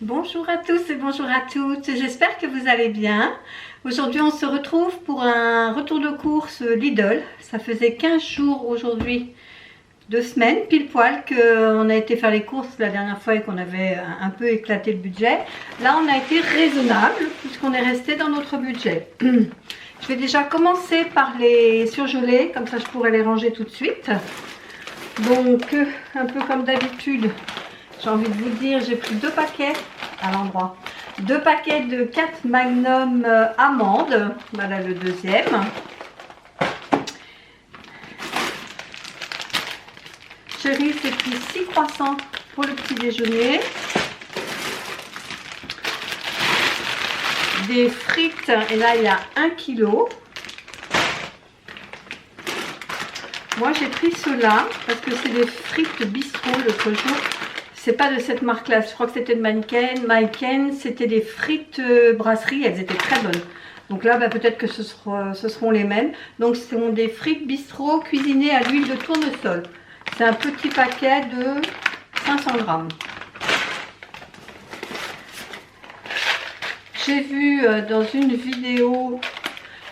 Bonjour à tous et bonjour à toutes, j'espère que vous allez bien. Aujourd'hui on se retrouve pour un retour de course Lidl. Ça faisait 15 jours aujourd'hui, 2 semaines pile poil qu'on a été faire les courses la dernière fois et qu'on avait un peu éclaté le budget. Là on a été raisonnable puisqu'on est resté dans notre budget. Je vais déjà commencer par les surgelés, comme ça je pourrai les ranger tout de suite. Donc un peu comme d'habitude, j'ai envie de vous dire, j'ai pris 2 paquets à l'endroit. 2 paquets de 4 Magnum amandes. Voilà le deuxième. Chérie s'est pris 6 croissants pour le petit déjeuner. Des frites, et là il y a 1 kg. Moi j'ai pris ceux-là parce que c'est des frites bistrot l'autre jour. C'est pas de cette marque là, je crois que c'était de Maiken, c'était des frites brasserie, elles étaient très bonnes. Donc là peut-être que ce seront les mêmes. Donc ce sont des frites bistrot cuisinées à l'huile de tournesol. C'est un petit paquet de 500 grammes. J'ai vu dans une vidéo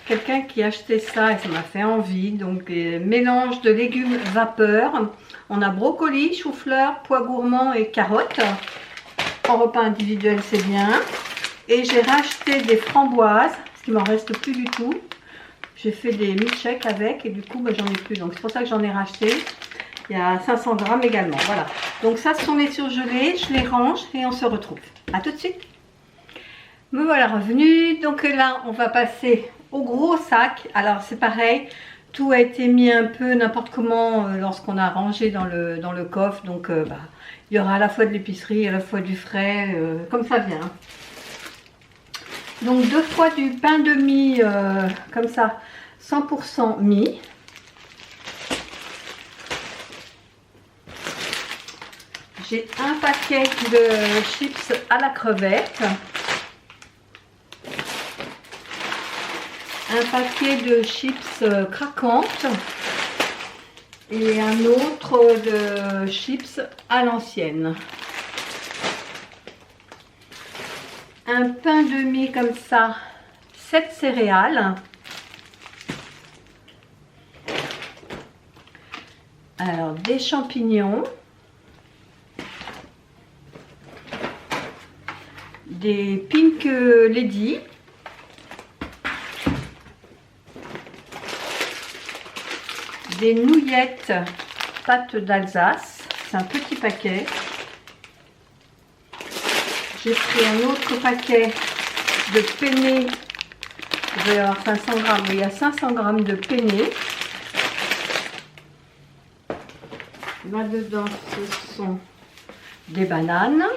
quelqu'un qui achetait ça et ça m'a fait envie. Donc mélange de légumes vapeur. On a brocoli, chou-fleur, pois gourmand et carottes. En repas individuel c'est bien. Et j'ai racheté des framboises, parce qu'il m'en reste plus du tout. J'ai fait des milkshakes avec et du coup j'en ai plus. Donc c'est pour ça que j'en ai racheté. Il y a 500 grammes également. Voilà. Donc ça ce sont les surgelés. Je les range et on se retrouve. A tout de suite. Me voilà revenue. Donc là on va passer au gros sac. Alors c'est pareil. Tout a été mis un peu n'importe comment lorsqu'on a rangé dans le coffre. Donc il y aura à la fois de l'épicerie, à la fois du frais, comme ça vient. Donc 2 fois du pain de mie, comme ça, 100% mie. J'ai un paquet de chips à la crevette. Un paquet de chips craquantes et un autre de chips à l'ancienne. Un pain de mie comme ça, 7 céréales. Alors des champignons. Des Pink Lady. Des nouillettes pâte d'Alsace, c'est un petit paquet. J'ai pris un autre paquet de penne, il va y avoir 500 grammes, il y a 500 grammes de penne. Là-dedans, ce sont des bananes.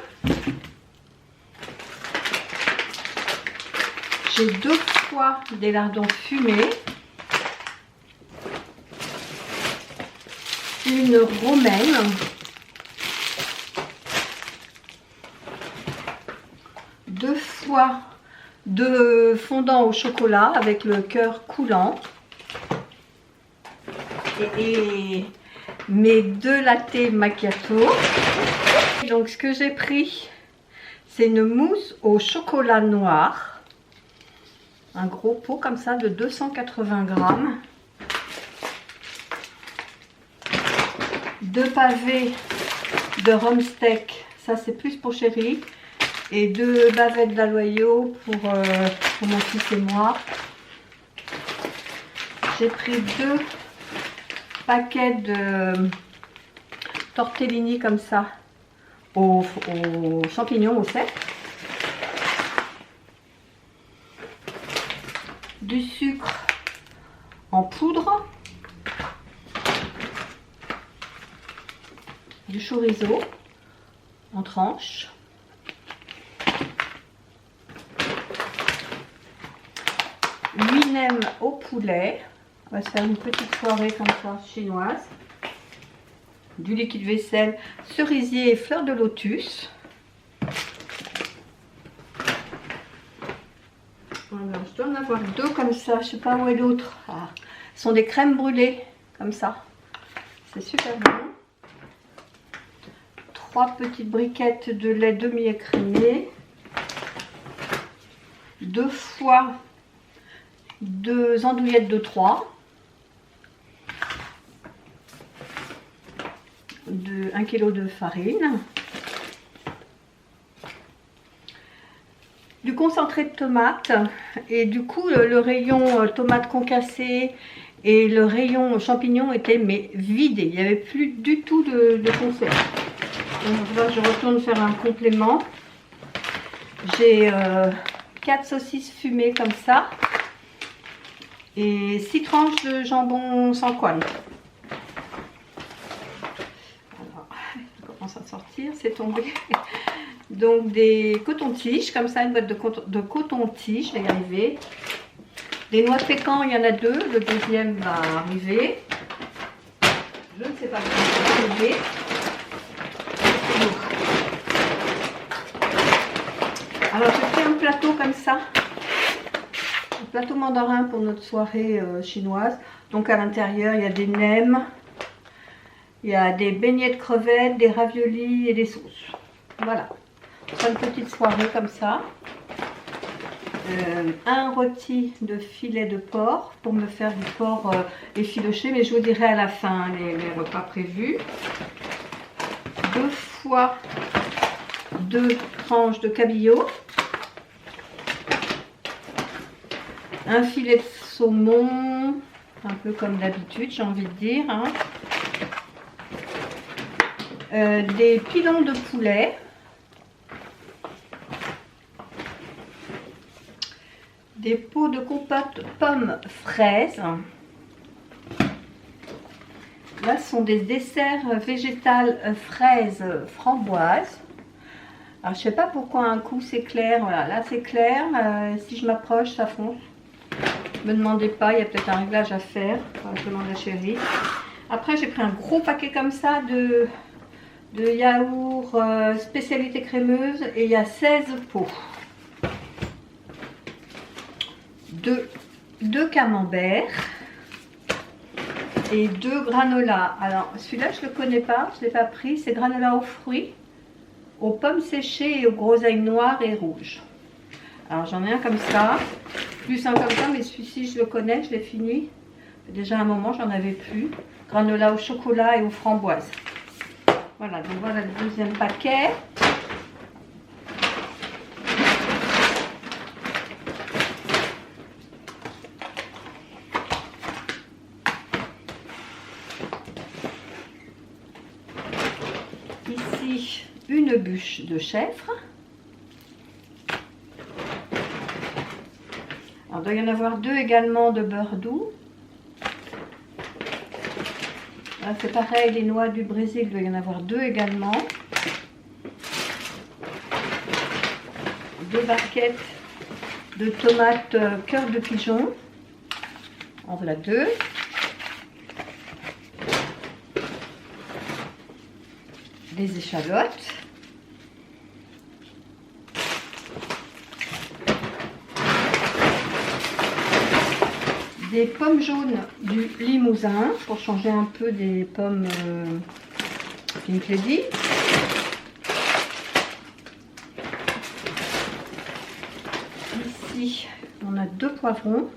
J'ai 2 fois des lardons fumés. Une romaine, 2 fois de fondant au chocolat avec le cœur coulant et mes 2 latte macchiato. Donc ce que j'ai pris, c'est une mousse au chocolat noir, un gros pot comme ça de 280 grammes. 2 pavés de rhum steak, ça c'est plus pour chérie, et 2 bavettes d'aloyau pour mon fils et moi. J'ai pris 2 paquets de tortellini comme ça, aux champignons, au sec. Du sucre en poudre. Du chorizo en tranches, huile nems au poulet, on va se faire une petite soirée comme ça chinoise, du liquide vaisselle, cerisier et fleur de lotus. Voilà, je dois en avoir 2 comme ça, je sais pas où est l'autre. Ah, ce sont des crèmes brûlées comme ça, c'est super bon. 3 petites briquettes de lait demi-écrémé, 2 fois 2 andouillettes de 3, 1 kg de farine, du concentré de tomate, et du coup le rayon tomate concassée et le rayon champignons étaient mais vidés, il n'y avait plus du tout de conserve. Donc là je retourne faire un complément. J'ai 4 saucisses fumées comme ça et 6 tranches de jambon sans couenne. Alors, ça commence à sortir, c'est tombé. Donc des cotons-tiges, comme ça, une boîte de coton-tiges, je vais y arriver. Des noix de pécan, il y en a 2, le deuxième va arriver. Je ne sais pas quand il va arriver. Alors je fais un plateau comme ça, un plateau mandarin pour notre soirée chinoise. Donc à l'intérieur il y a des nems, il y a des beignets de crevettes, des raviolis et des sauces. Voilà, c'est une petite soirée comme ça. Un rôti de filet de porc pour me faire du porc effiloché, mais je vous dirai à la fin les repas prévus. 2 fois 2 tranches de cabillaud, un filet de saumon, un peu comme d'habitude j'ai envie de dire, hein. Des pilons de poulet, des pots de compote pommes fraises. Là ce sont des desserts végétales fraises framboises. Alors je sais pas pourquoi un coup c'est clair, voilà, là c'est clair, si je m'approche ça fonce. Ne me demandez pas, il y a peut-être un réglage à faire, je demande à chérie. Après j'ai pris un gros paquet comme ça de yaourt spécialité crémeuse et il y a 16 pots. 2 camemberts et 2 granola. Alors celui-là je ne le connais pas, je ne l'ai pas pris, c'est granola aux fruits, aux pommes séchées et aux groseilles noires et rouges. Alors j'en ai un comme ça, plus un comme ça, mais celui-ci je le connais, je l'ai fini. Déjà un moment j'en avais plus. Granola au chocolat et aux framboises. Voilà, donc voilà le deuxième paquet. Ici, une bûche de chèvre. Alors, il doit y en avoir 2 également de beurre doux. C'est pareil, les noix du Brésil, il doit y en avoir 2 également. 2 barquettes de tomates cœur de pigeon. En voilà 2. Des échalotes. Des pommes jaunes du Limousin pour changer un peu des pommes Pink Lady. Ici, on a 2 poivrons.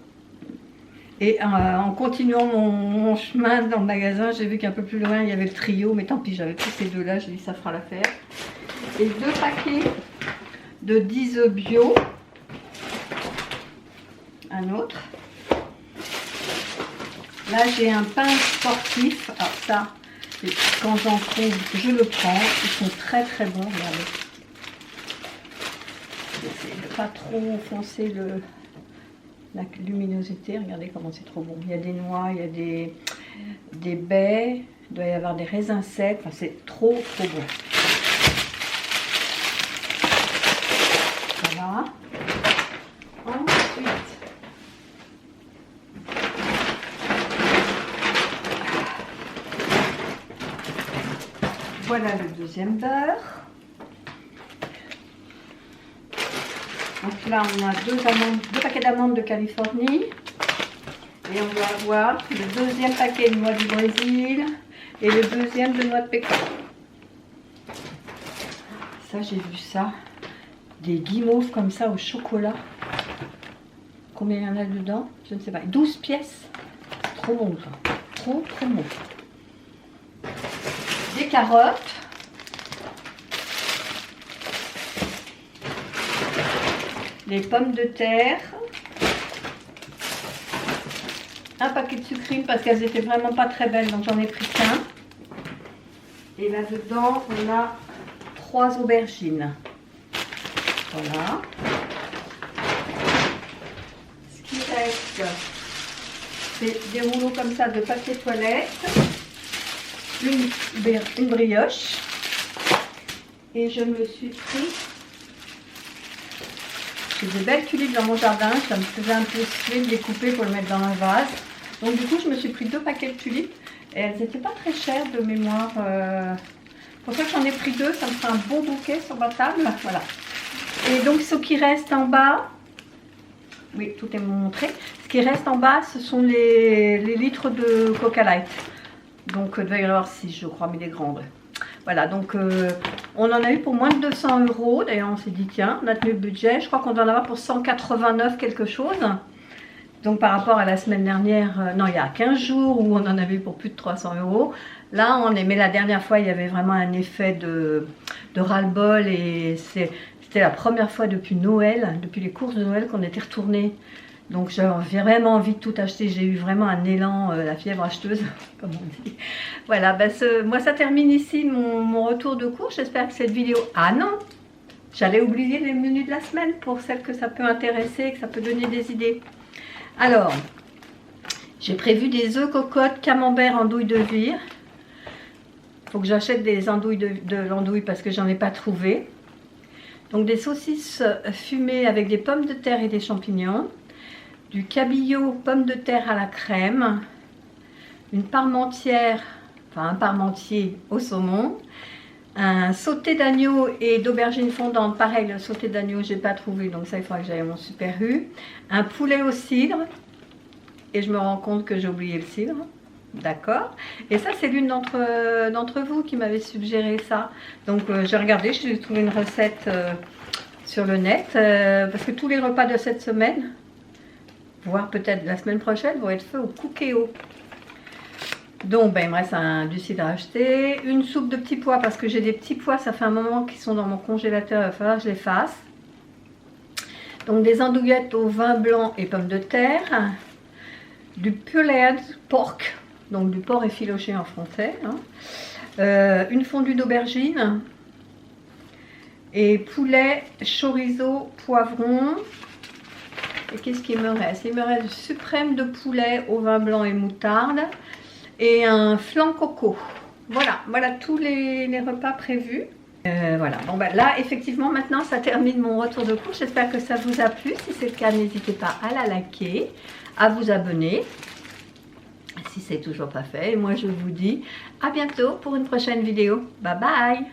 Et en continuant mon chemin dans le magasin, j'ai vu qu'un peu plus loin, il y avait le trio. Mais tant pis, j'avais pris ces 2-là, j'ai dit ça fera l'affaire. Et 2 paquets de 10 œufs bio. Un autre. Là, j'ai un pain sportif. Alors ça, quand j'en trouve, je le prends. Ils sont très très bons, regardez. J'essaie de pas trop foncer la luminosité. Regardez comment c'est trop bon. Il y a des noix, il y a des baies. Il doit y avoir des raisins secs. Enfin, c'est trop trop bon. Voilà. Ensuite, voilà le deuxième beurre. Donc là, on a 2 paquets d'amandes de Californie. Et on va avoir le deuxième paquet de noix du Brésil et le deuxième de noix de pécan. ça, j'ai vu ça. Des guimauves comme ça au chocolat. Combien il y en a dedans? Je ne sais pas. 12 pièces. Trop bon ça. Trop bon. Des carottes. Les pommes de terre. Un paquet de sucrines parce qu'elles étaient vraiment pas très belles, donc j'en ai pris qu'un. Et là-dedans, on a 3 aubergines. Voilà. Ce qui reste, c'est des rouleaux comme ça de papier toilette, une brioche. Et je me suis pris, j'ai des belles tulipes dans mon jardin, ça me faisait un peu suer de les couper pour le mettre dans un vase. Donc du coup, je me suis pris 2 paquets de tulipes et elles n'étaient pas très chères de mémoire. Pour ça que j'en ai pris 2, ça me fait un bon bouquet sur ma table. Voilà. Et donc ce qui reste en bas, oui, tout est montré. Ce qui reste en bas, ce sont les litres de Coca Light. Donc il devait y en avoir 6, je crois, mais des grandes. Voilà, donc on en a eu pour moins de 200 €. D'ailleurs, on s'est dit, tiens, on a tenu le budget. Je crois qu'on doit en avoir pour 189 quelque chose. Donc par rapport à la semaine dernière, non, il y a 15 jours où on en avait eu pour plus de 300 €. Là, on est, mais la dernière fois, il y avait vraiment un effet de ras-le-bol et c'était la première fois depuis Noël, depuis les courses de Noël qu'on était retourné. Donc j'avais vraiment envie de tout acheter, j'ai eu vraiment un élan, la fièvre acheteuse, comme on dit. Voilà, ben moi ça termine ici mon retour de course. J'espère que cette vidéo... Ah non, j'allais oublier les menus de la semaine pour celles que ça peut intéresser, que ça peut donner des idées. Alors, j'ai prévu des œufs cocottes camembert andouille de vire. Il faut que j'achète des andouilles de l'andouille parce que j'en ai pas trouvé. Donc des saucisses fumées avec des pommes de terre et des champignons. Du cabillaud pommes de terre à la crème. Une parmentière, enfin un parmentier au saumon. Un sauté d'agneau et d'aubergine fondante. Pareil, le sauté d'agneau, j'ai pas trouvé, donc ça, il faudra que j'aille à mon Super U. Un poulet au cidre. Et je me rends compte que j'ai oublié le cidre. D'accord. Et ça, c'est l'une d'entre vous qui m'avait suggéré ça. Donc, j'ai regardé, j'ai trouvé une recette sur le net. Parce que tous les repas de cette semaine, voire peut-être la semaine prochaine, vont être faits au Cookéo. Donc, ben, il me reste du cidre à acheter. Une soupe de petits pois, parce que j'ai des petits pois, ça fait un moment qu'ils sont dans mon congélateur, il va falloir que je les fasse. Donc, des andouillettes au vin blanc et pommes de terre. Du pulled pork, donc du porc effiloché en français. Hein. Une fondue d'aubergine. Et poulet, chorizo, poivron. Et qu'est-ce qu'il me reste? Il me reste du suprême de poulet au vin blanc et moutarde. Et un flan coco. Voilà tous les repas prévus. Voilà, bon ben là effectivement maintenant ça termine mon retour de course. J'espère que ça vous a plu. Si c'est le cas, n'hésitez pas à la liker, à vous abonner si c'est toujours pas fait. Et moi je vous dis à bientôt pour une prochaine vidéo. Bye bye.